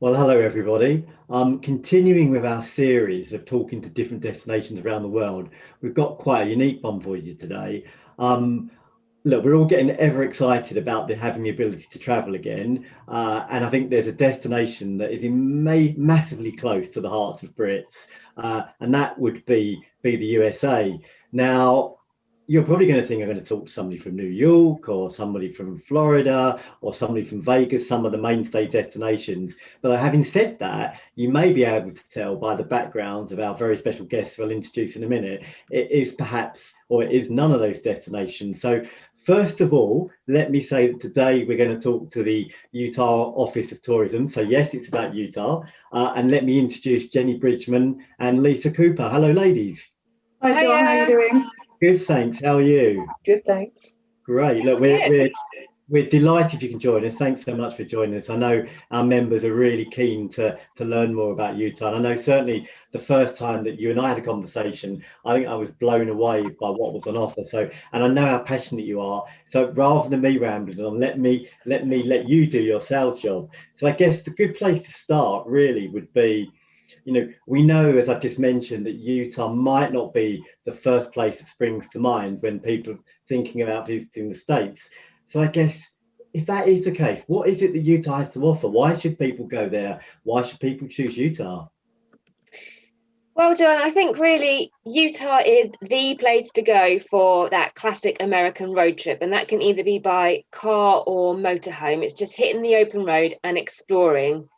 Well, hello everybody. Continuing with our series of talking to different destinations around the world, we've got quite a unique one for you today. Um, Look, we're all getting ever excited about having the ability to travel again, and I think there's a destination that is massively close to the hearts of Brits, and that would be the USA. Now, you're probably going to think I'm going to talk to somebody from New York or somebody from Florida or somebody from Vegas, some of the mainstay destinations. But having said that, you may be able to tell by the backgrounds of our very special guests we'll introduce in a minute, it is perhaps, or it is none of those destinations. So first of all, let me say that today we're going to talk to the Utah Office of Tourism. So yes, it's about Utah. And let me introduce Jenni Bridgman and Lisa Cooper. Hello, ladies. Hi John, how you Hiya. doing? Good, thanks. How are you? Good, thanks. Great. Yeah, Look, we're we're good. we're we're delighted you can join us. Thanks so much for joining us. I know our members are really keen to learn more about Utah. And I know certainly the first time that you and I had a conversation, I think I was blown away by what was on offer. So, and I know how passionate you are. So rather than me rambling on, let you do your sales job. So I guess the good place to start really would be, we know, as I've just mentioned, that Utah might not be the first place that springs to mind when people are thinking about visiting the States. So I guess if that is the case, what is it that Utah has to offer? Why should people go there? Why should people choose Utah? Well, John, I think really Utah is the place to go for that classic American road trip, and that can either be by car or motorhome. It's just hitting the open road and exploring.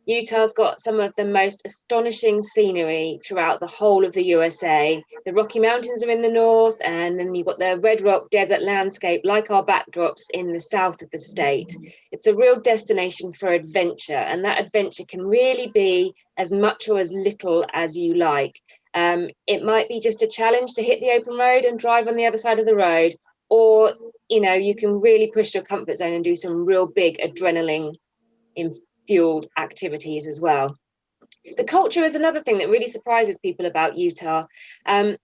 Utah's got some of the most astonishing scenery throughout the whole of the USA. The Rocky Mountains are in the north, and then you've got the Red Rock desert landscape, like our backdrops in the south of the state. It's a real destination for adventure, and that adventure can really be as much or as little as you like. It might be just a challenge to hit the open road and drive on the other side of the road, or you can really push your comfort zone and do some real big adrenaline fueled activities as well. The culture is another thing that really surprises people about Utah.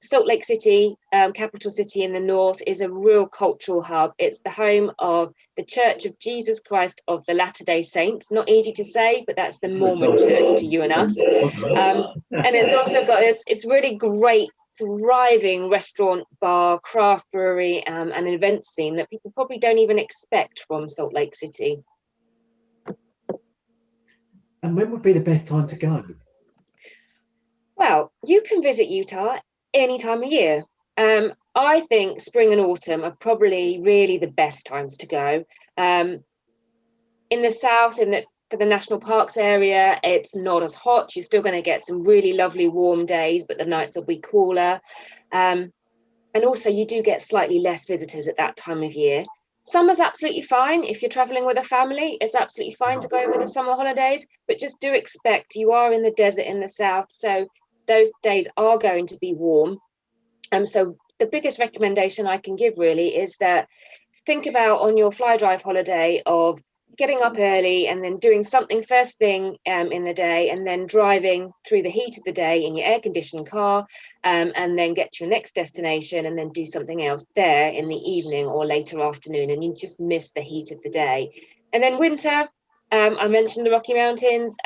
Salt Lake City, capital city in the north, is a real cultural hub. It's the home of the Church of Jesus Christ of the Latter-day Saints. Not easy to say, but that's the Mormon church to you and us. And it's also got it's really great, thriving restaurant, bar, craft brewery, and an event scene that people probably don't even expect from Salt Lake City. And when would be the best time to go? Well, you can visit Utah any time of year. I think spring and autumn are probably really the best times to go. In the south, for the national parks area, it's not as hot. You're still going to get some really lovely warm days, but the nights will be cooler. And also, you do get slightly less visitors at that time of year. Summer's absolutely fine. If you're traveling with a family, it's absolutely fine to go over the summer holidays, but just do expect you are in the desert in the south. So those days are going to be warm. So the biggest recommendation I can give really is that think about on your fly drive holiday of getting up early and then doing something first thing in the day, and then driving through the heat of the day in your air conditioned car, and then get to your next destination and then do something else there in the evening or later afternoon, and you just miss the heat of the day. And then winter, I mentioned the Rocky Mountains.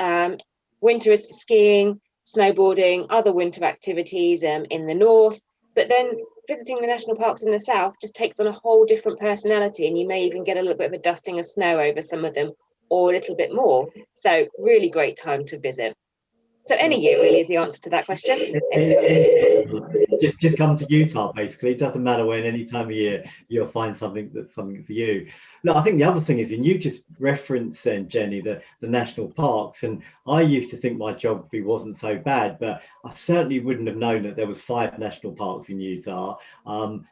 Winter is for skiing, snowboarding, other winter activities in the north. But then visiting the national parks in the south just takes on a whole different personality, and you may even get a little bit of a dusting of snow over some of them, or a little bit more. So really great time to visit. So any year really is the answer to that question. Just come to Utah, basically. It doesn't matter when, any time of year, you'll find something for you. No, I think the other thing is, and you just referenced then, Jenni, the national parks, and I used to think my geography wasn't so bad, but I certainly wouldn't have known that there was 5 national parks in Utah.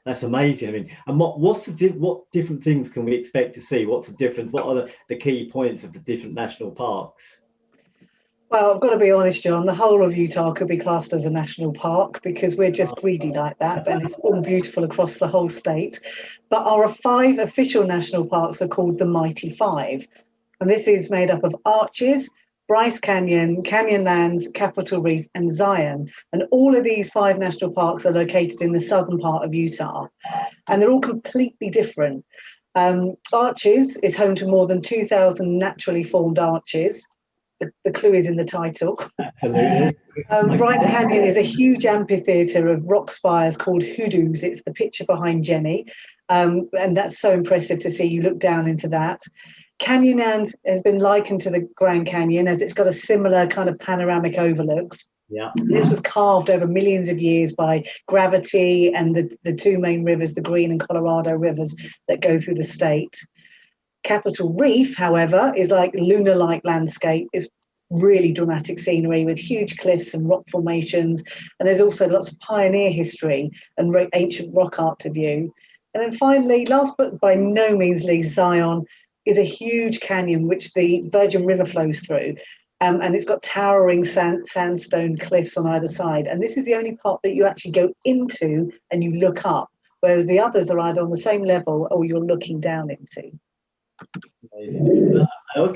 That's amazing. I mean, and what different things can we expect to see? What's the difference? What are the key points of the different national parks? Well, I've got to be honest, John, the whole of Utah could be classed as a national park because we're just greedy like that, and it's all beautiful across the whole state. But our 5 official national parks are called the Mighty Five, and this is made up of Arches, Bryce Canyon, Canyonlands, Capitol Reef, and Zion. And all of these 5 national parks are located in the southern part of Utah, and they're all completely different. Arches is home to more than 2,000 naturally formed arches. the clue is in the title. Absolutely. Bryce Canyon is a huge amphitheatre of rock spires called hoodoos. It's the picture behind Jenni. And that's so impressive to see. You look down into that. Canyonland has been likened to the Grand Canyon as it's got a similar kind of panoramic overlooks. Yeah. This was carved over millions of years by gravity and the two main rivers, the Green and Colorado rivers that go through the state. Capitol Reef, however, is like lunar-like landscape. It's really dramatic scenery with huge cliffs and rock formations. And there's also lots of pioneer history and ancient rock art to view. And then finally, last but by no means least, Zion is a huge canyon which the Virgin River flows through. And it's got towering sandstone cliffs on either side. And this is the only part that you actually go into and you look up, whereas the others are either on the same level or you're looking down into.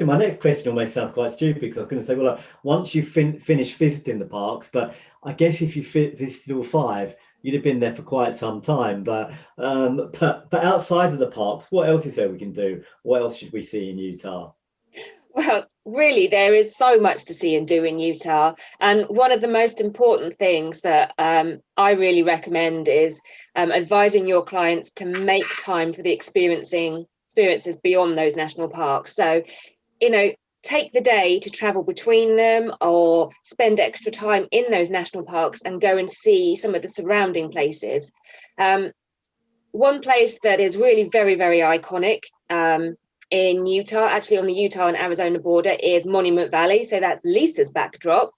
My next question almost sounds quite stupid, because I was going to say, well, once you finish visiting the parks, but I guess if you visited all 5, you'd have been there for quite some time. But outside of the parks, what else is there we can do? What else should we see in Utah? Well, really, there is so much to see and do in Utah. And one of the most important things that I really recommend is advising your clients to make time for the experiences beyond those national parks. So, take the day to travel between them or spend extra time in those national parks and go and see some of the surrounding places. One place that is really very, very iconic in Utah, actually on the Utah and Arizona border, is Monument Valley. So that's Lisa's backdrop.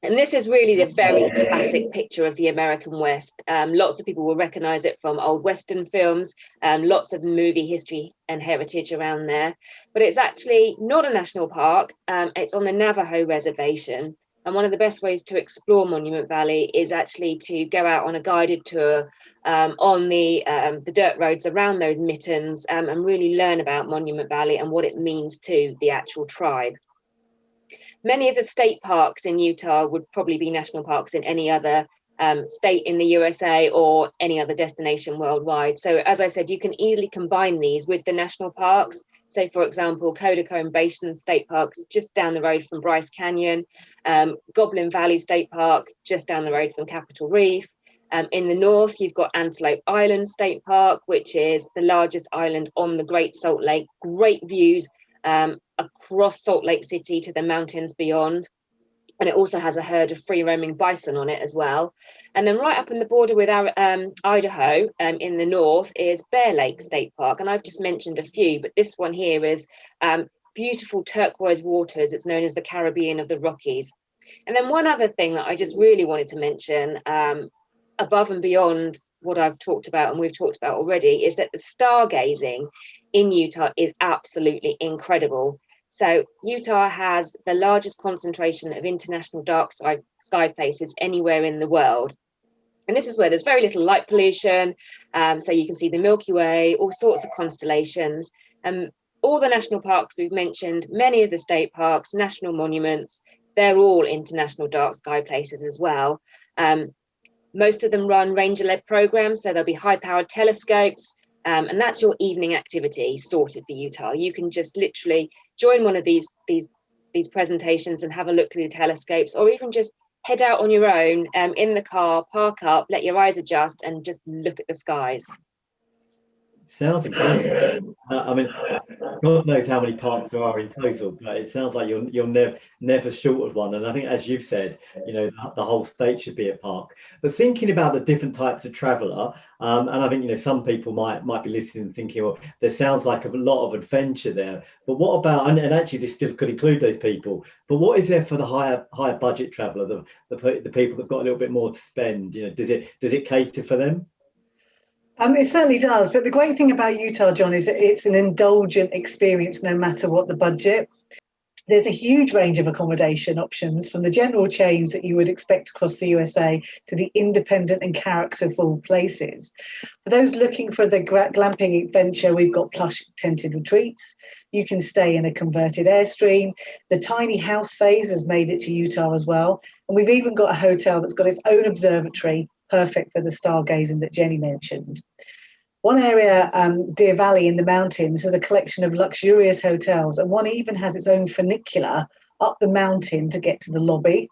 And this is really the very classic picture of the American West. Lots of people will recognize it from old Western films, lots of movie history and heritage around there. But it's actually not a national park. It's on the Navajo reservation. And one of the best ways to explore Monument Valley is actually to go out on a guided tour on the dirt roads around those mittens and really learn about Monument Valley and what it means to the actual tribe. Many of the state parks in Utah would probably be national parks in any other state in the USA or any other destination worldwide. So as I said, you can easily combine these with the national parks. So for example, Codacombe Basin State Park is just down the road from Bryce Canyon, Goblin Valley State Park just down the road from Capitol Reef. In the north, you've got Antelope Island State Park, which is the largest island on the Great Salt Lake. Great views across Salt Lake City to the mountains beyond. And it also has a herd of free roaming bison on it as well. And then right up in the border with our Idaho in the north is Bear Lake State Park. And I've just mentioned a few, but this one here is beautiful turquoise waters. It's known as the Caribbean of the Rockies. And then one other thing that I just really wanted to mention, above and beyond what I've talked about and we've talked about already, is that the stargazing in Utah is absolutely incredible. So Utah has the largest concentration of international dark sky places anywhere in the world. And this is where there's very little light pollution. So you can see the Milky Way, all sorts of constellations. All the national parks we've mentioned, many of the state parks, national monuments, they're all international dark sky places as well. Most of them run ranger-led programs, so there'll be high-powered telescopes, and that's your evening activity sorted for Utah. You can just literally join one of these presentations and have a look through the telescopes, or even just head out on your own in the car, park up, let your eyes adjust, and just look at the skies. Sounds incredible. I mean, God knows how many parks there are in total, but it sounds like you're never short of one. And I think, as you've said, the whole state should be a park. But thinking about the different types of traveller, and I think some people might be listening and thinking, well, there sounds like a lot of adventure there. But what about, and actually this still could include those people, but what is there for the higher budget traveller, the people that've got a little bit more to spend? Does it cater for them? It certainly does. But the great thing about Utah, John, is that it's an indulgent experience no matter what the budget. There's a huge range of accommodation options, from the general chains that you would expect across the USA to the independent and characterful places. For those looking for the glamping adventure, we've got plush tented retreats. You can stay in a converted Airstream. The tiny house phase has made it to Utah as well. And we've even got a hotel that's got its own observatory, perfect for the stargazing that Jenni mentioned. One area, Deer Valley in the mountains, has a collection of luxurious hotels, and one even has its own funicular up the mountain to get to the lobby.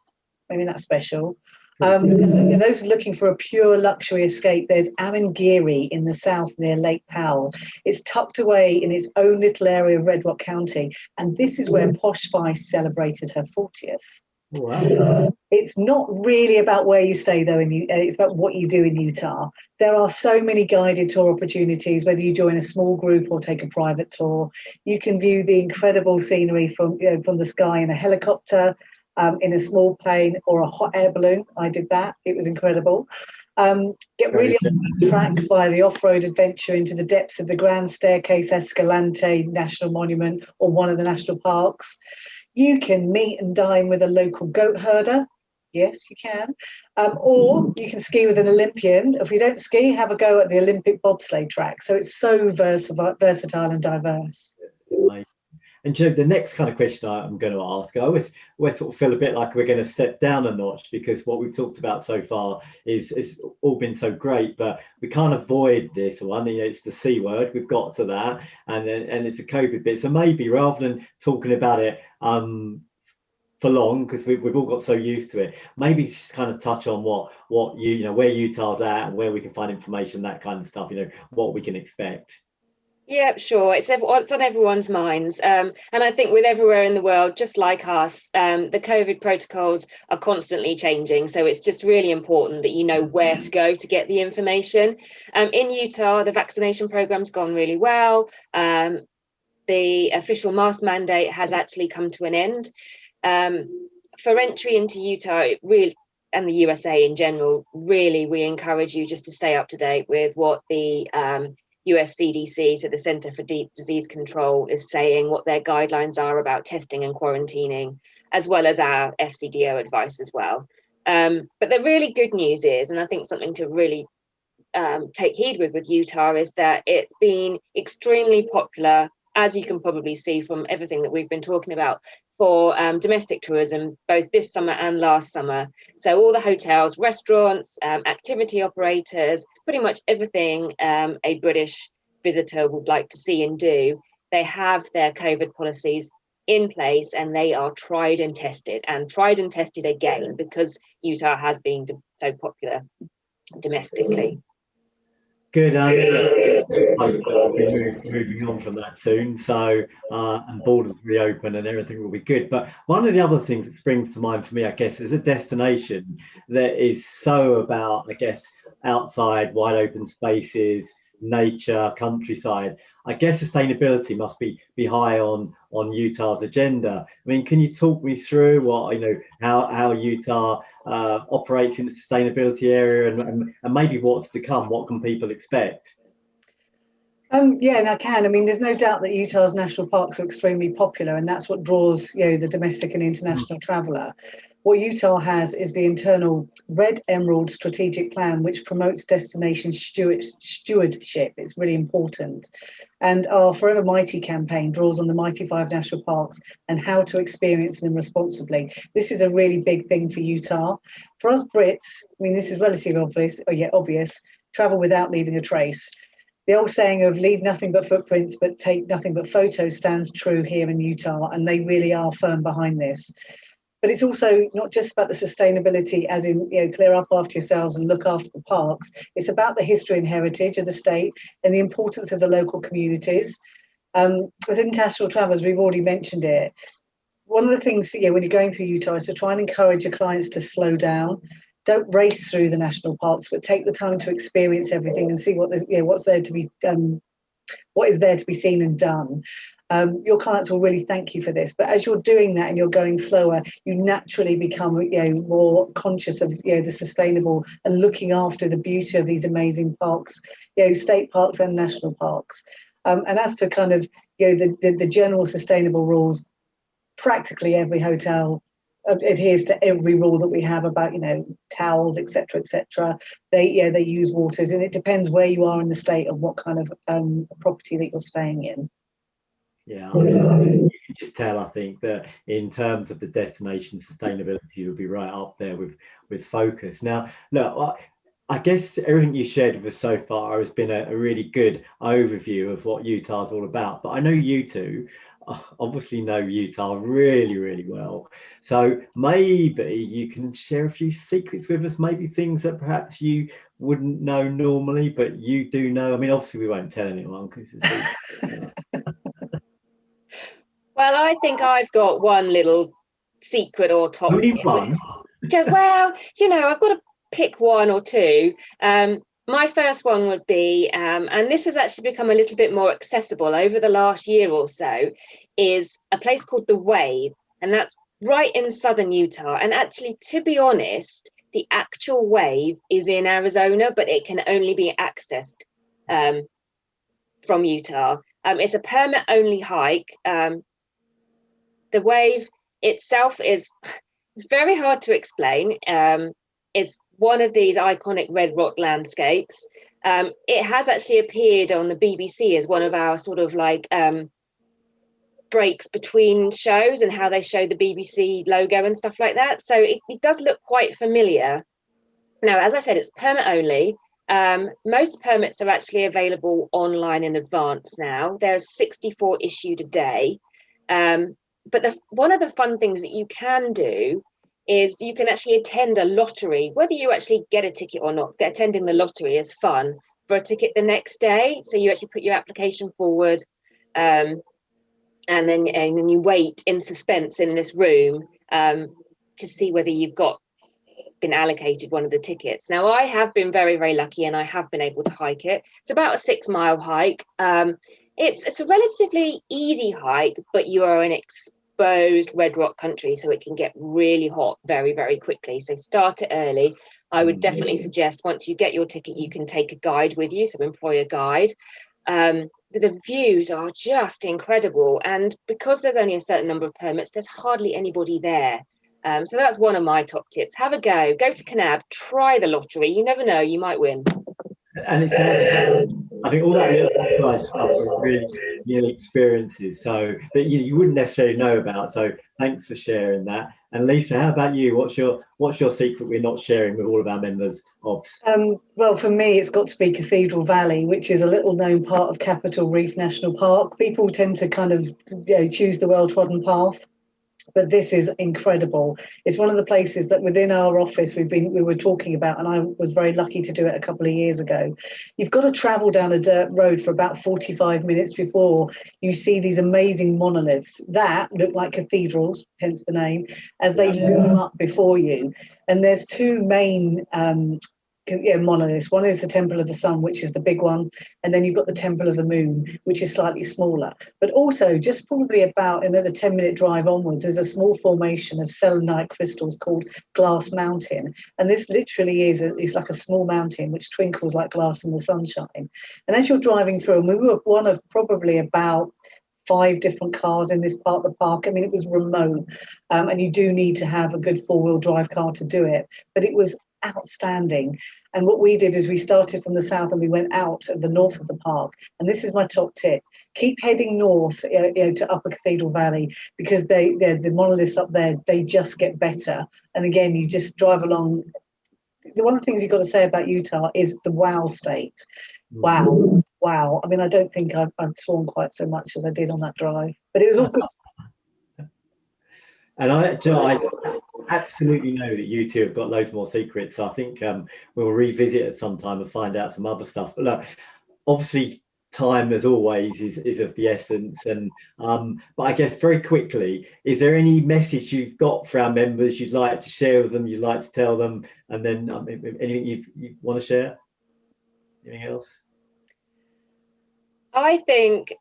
I mean, that's special. And those looking for a pure luxury escape, there's Amangiri in the south near Lake Powell. It's tucked away in its own little area of Red Rock County, and this is where Posh Spice celebrated her 40th. Wow. It's not really about where you stay, though. It's about what you do in Utah. There are so many guided tour opportunities, whether you join a small group or take a private tour. You can view the incredible scenery from the sky in a helicopter, in a small plane, or a hot air balloon. I did that. It was incredible. Get really on the track via the off-road adventure into the depths of the Grand Staircase Escalante National Monument or one of the national parks. You can meet and dine with a local goat herder. Yes, you can. Or you can ski with an Olympian. If you don't ski, have a go at the Olympic bobsleigh track. So it's so versatile and diverse. And Joe, the next kind of question I'm going to ask, I always sort of feel a bit like we're going to step down a notch, because what we've talked about so far is all been so great, but we can't avoid this one. It's the C word. We've got to that, and it's a COVID bit. So maybe rather than talking about it for long, because we've all got so used to it, maybe just kind of touch on what where Utah's at and where we can find information, that kind of stuff. What we can expect. Yeah, sure. It's on everyone's minds. And I think with everywhere in the world, just like us, the COVID protocols are constantly changing. So it's just really important that you know where to go to get the information. In Utah, the vaccination program's gone really well. The official mask mandate has actually come to an end. For entry into Utah, and the USA in general, really, we encourage you just to stay up to date with what the US CDC, so the Center for Disease Control, is saying, what their guidelines are about testing and quarantining, as well as our FCDO advice as well. But the really good news is, and I think something to really take heed with Utah, is that it's been extremely popular, as you can probably see from everything that we've been talking about, for domestic tourism, both this summer and last summer. So all the hotels, restaurants, activity operators, pretty much everything a British visitor would like to see and do, they have their COVID policies in place, and they are tried and tested again, because Utah has been so popular domestically. Good. We'll be moving on from that soon. So, and borders reopen and everything will be good. But one of the other things that springs to mind for me, I guess, is a destination that is so about, I guess, outside, wide open spaces, nature, countryside. I guess sustainability must be high on Utah's agenda. I mean, can you talk me through what how Utah operates in the sustainability area, and maybe what's to come? What can people expect? Yeah, and I can. I mean, there's no doubt that Utah's national parks are extremely popular, and that's what draws, the domestic and international traveller. What Utah has is the internal Red Emerald Strategic Plan, which promotes destination stewardship. It's really important. And our Forever Mighty campaign draws on the Mighty Five national parks and how to experience them responsibly. This is a really big thing for Utah. For us Brits, I mean, this is relatively obvious, travel without leaving a trace. The old saying of leave nothing but footprints but take nothing but photos stands true here in Utah, and they really are firm behind this. But it's also not just about the sustainability, as in, clear up after yourselves and look after the parks. It's about the history and heritage of the state and the importance of the local communities. With international travellers, we've already mentioned it. One of the things, when you're going through Utah, is to try and encourage your clients to slow down. Don't race through the national parks, but take the time to experience everything and see what's there to be done, what is there to be seen and done. Your clients will really thank you for this. But as you're doing that and you're going slower, you naturally become more conscious of the sustainable and looking after the beauty of these amazing parks, state parks and national parks. And as for kind of the general sustainable rules, practically every hotel adheres to every rule that we have about towels, etc., etc. They use waters, and it depends where you are in the state and what kind of property that you're staying in. Yeah, you can just tell, I think, that in terms of the destination, sustainability will be right up there with focus. Now, look, I guess everything you shared with us so far has been a really good overview of what Utah's all about. But I know you two obviously know Utah really, really well. So maybe you can share a few secrets with us, maybe things that perhaps you wouldn't know normally, but you do know. I mean, obviously we won't tell anyone because it's a secret. Well, I think I've got one little secret or top Only tip, one. well, I've got to pick one or two. My first one would be, and this has actually become a little bit more accessible over the last year or so, is a place called The Wave, and that's right in southern Utah. And actually, to be honest, the actual wave is in Arizona, but it can only be accessed from Utah. It's a permit-only hike. The wave itself it's very hard to explain. It's one of these iconic red rock landscapes. It has actually appeared on the BBC as one of our sort of like breaks between shows and how they show the BBC logo and stuff like that. So it does look quite familiar. Now, as I said, it's permit only. Most permits are actually available online in advance now. There's 64 issued a day. But one of the fun things that you can do is you can actually attend a lottery, whether you actually get a ticket or not. Attending the lottery is fun for a ticket the next day. So you actually put your application forward, and then you wait in suspense in this room to see whether you've been allocated one of the tickets. Now, I have been very, very lucky, and I have been able to hike it. It's about a 6-mile hike. It's a relatively easy hike, but you are in exposed red rock country, so it can get really hot very, very quickly. So start it early. I would definitely suggest once you get your ticket, you can take a guide with you, so employ a guide. The views are just incredible, and because there's only a certain number of permits, there's hardly anybody there. So that's one of my top tips. Have a go to Kanab, try the lottery. You never know, you might win. And it sounds, I think all that little outside stuff are really new experiences, so that you wouldn't necessarily know about. So thanks for sharing that. And Lisa, how about you? What's your secret we're not sharing with all of our members of? Well, for me, it's got to be Cathedral Valley, which is a little known part of Capitol Reef National Park. People tend to kind of choose the well-trodden path, but this is incredible. It's one of the places that within our office we were talking about, and I was very lucky to do it a couple of years ago. You've got to travel down a dirt road for about 45 minutes before you see these amazing monoliths that look like cathedrals, hence the name, as they loom up before you. And there's two main monoliths. One is the Temple of the Sun, which is the big one, and then you've got the Temple of the Moon, which is slightly smaller. But also, just probably about another 10-minute drive onwards, there's a small formation of selenite crystals called Glass Mountain, and this literally is like a small mountain which twinkles like glass in the sunshine. And as you're driving through, and we were one of probably about 5 different cars in this part of the park. I mean, it was remote, and you do need to have a good 4-wheel drive car to do it, but it was outstanding. And what we did is we started from the south and we went out of the north of the park. And this is my top tip: keep heading north, to Upper Cathedral Valley, because the monoliths up there, they just get better. And again, you just drive along. One of the things you've got to say about Utah is the wow state. Wow. I mean, I don't think I've sworn quite so much as I did on that drive, but it was all good. And I absolutely know that you two have got loads more secrets. So I think we'll revisit at some time and find out some other stuff. But look, obviously, time as always is of the essence. And but I guess very quickly, is there any message you've got for our members you'd like to share with them? You'd like to tell them, and then anything you want to share? Anything else? I think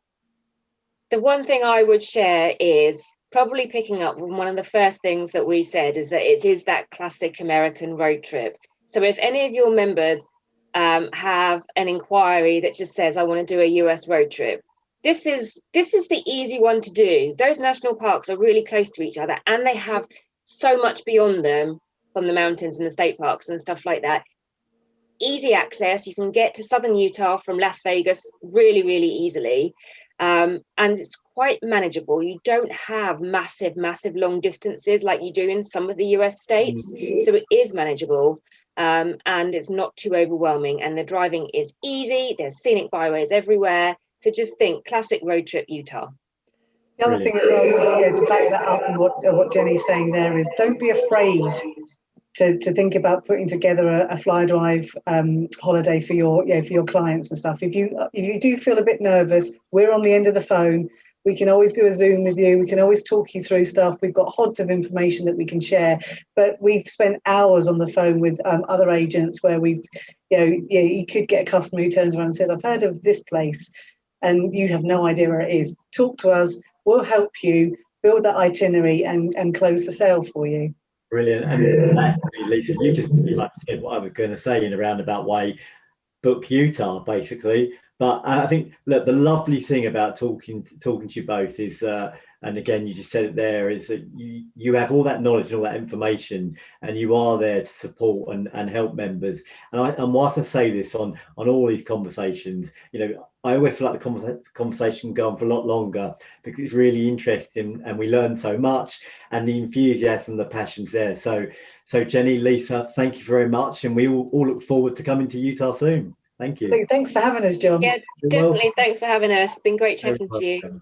the one thing I would share is probably picking up one of the first things that we said is that it is that classic American road trip. So if any of your members have an inquiry that just says, I want to do a US road trip, this is the easy one to do. Those national parks are really close to each other, and they have so much beyond them from the mountains and the state parks and stuff like that. Easy access. You can get to southern Utah from Las Vegas really, really easily. And it's quite manageable. You don't have massive long distances like you do in some of the US states. So it is manageable. and it's not too overwhelming, and the driving is easy. There's scenic byways everywhere. So just think classic road trip Utah. The other thing as well, to back that up, and what Jenny's saying there is, don't be afraid to think about putting together a fly drive holiday for your clients and stuff. If you do feel a bit nervous, we're on the end of the phone. We can always do a Zoom with you. We can always talk you through stuff. We've got hods of information that we can share. But we've spent hours on the phone with other agents where you could get a customer who turns around and says, "I've heard of this place," and you have no idea where it is. Talk to us. We'll help you build that itinerary and close the sale for you. Brilliant. And actually, Lisa, you just like said what I was going to say in a roundabout way. Book Utah, basically. But I think, look, the lovely thing about talking to you both is, and again, you just said it there, is that you have all that knowledge and all that information, and you are there to support and help members. And whilst I say this on all these conversations, I always feel like the conversation can go on for a lot longer because it's really interesting and we learn so much, and the enthusiasm, the passion's there. So Jenni, Lisa, thank you very much, and we all look forward to coming to Utah soon. Thank you. Thanks for having us, John. Yeah, definitely. Thanks for having us. It's been great chatting to you.